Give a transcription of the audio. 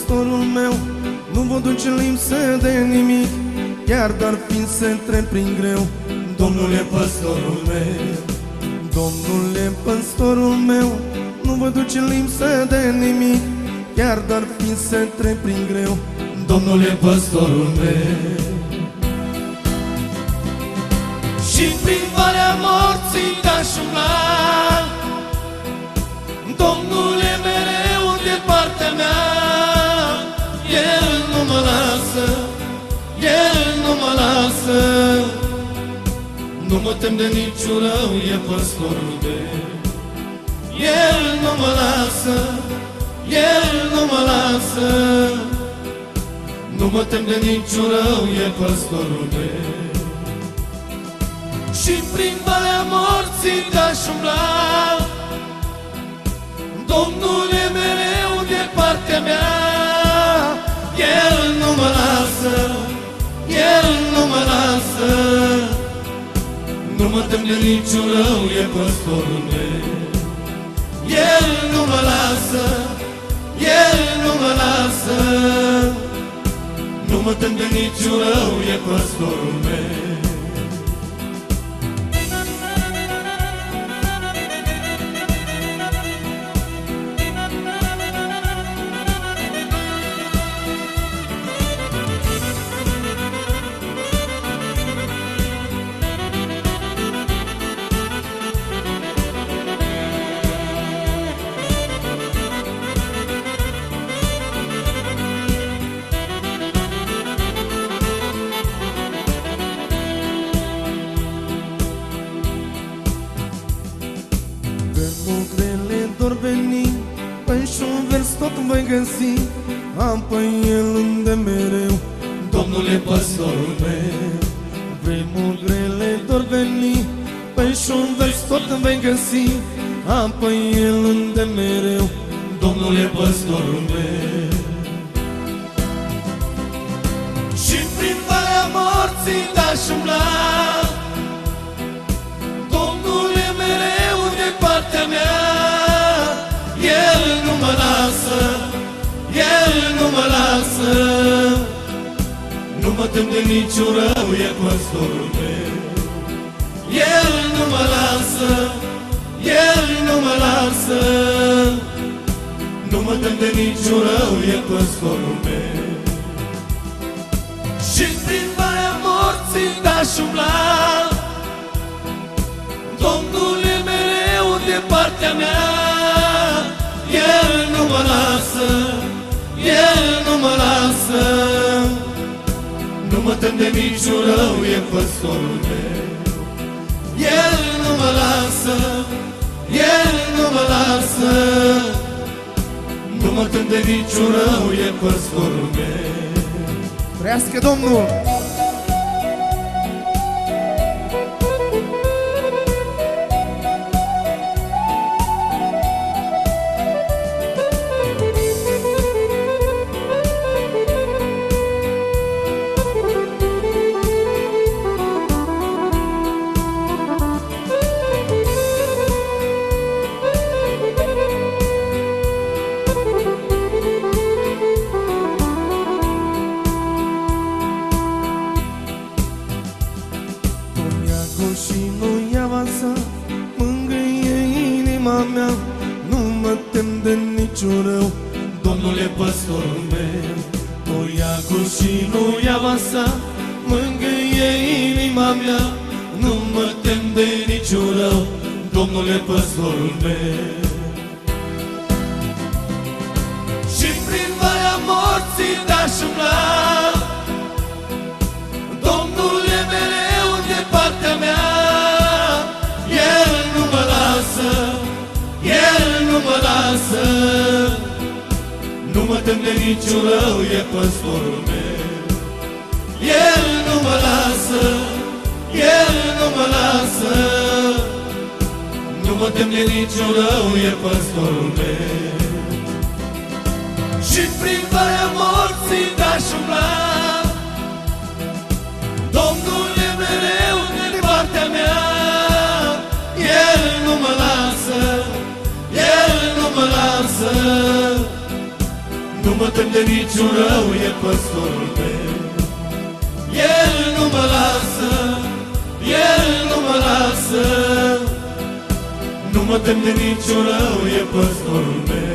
păstorul meu, nu vă duce lipsă de nimic, chiar doar fiind să întreb prin greu. Domnul e păstorul meu, Domnul e păstorul meu, nu vă duce lipsă de nimic, chiar doar fiind să întreb prin greu. Domnul e păstorul meu. Și prin valea morții te-aș umbla, Domnul e mereu de partea mea. El nu mă lasă, El nu mă lasă. Nu mă tem de niciun rău, e păstorul meu. El nu mă lasă, El nu mă lasă. Nu mă tem de niciun rău, e păstorul meu. Și prin valea morții te-aș umbla, Domnul e mereu de partea mea. El nu mă lasă, El nu mă lasă. Nu mă tem de niciun rău, e păstorul meu. El nu mă lasă, El nu mă lasă. Nu mă tem de niciun rău, e păstorul meu. Dor veni, păi și-un vers tot voi găsi, am pe el unde mereu. Domnul e păstorul meu. Vremuri grele dor veni, păi și-un vers tot voi găsi, am pe el unde mereu. Domnul e păstorul meu. Și prin valea morții te-aș umbla, Domnul e mereu de partea mea. El nu mă lasă, El nu mă lasă. Nu mă tem de niciun rău, e păstorul meu. El nu mă lasă, El nu mă lasă. Nu mă tem de niciun rău, e păstorul meu. Și prin valea morții te-aș umbla, Domnul e mereu de partea mea. El nu mă lasă, El nu mă lasă. Nu mă tem de niciun rău, e păstorul meu. El nu mă lasă, El nu mă lasă. Nu mă tem de niciun rău, e păstorul meu. Trăiască Domnul! Și nu-i avansa, mângâie inima mea, nu mă tem de niciun rău. Domnul e păstorul meu. Toiagul și nu-i avansa, mângâie inima mea, nu mă tem de niciun rău. Domnul e păstorul meu. Și prin valea morții te-aș umbla, Domnul e mereu de partea mea. El nu mă lasă, El nu mă lasă. Nu mă tem de niciun rău, e păstorul meu. El nu mă lasă, El nu mă lasă. Nu mă tem de niciun rău, e păstorul meu. Și prin valea morții te-aș umbla, Domnul e mereu de partea mea. El nu mă lasă, El nu mă lasă. Nu mă tem de niciun rău, e păstorul meu. El nu mă lasă, El nu mă lasă, nu mă tem de niciun rău, e păstorul meu.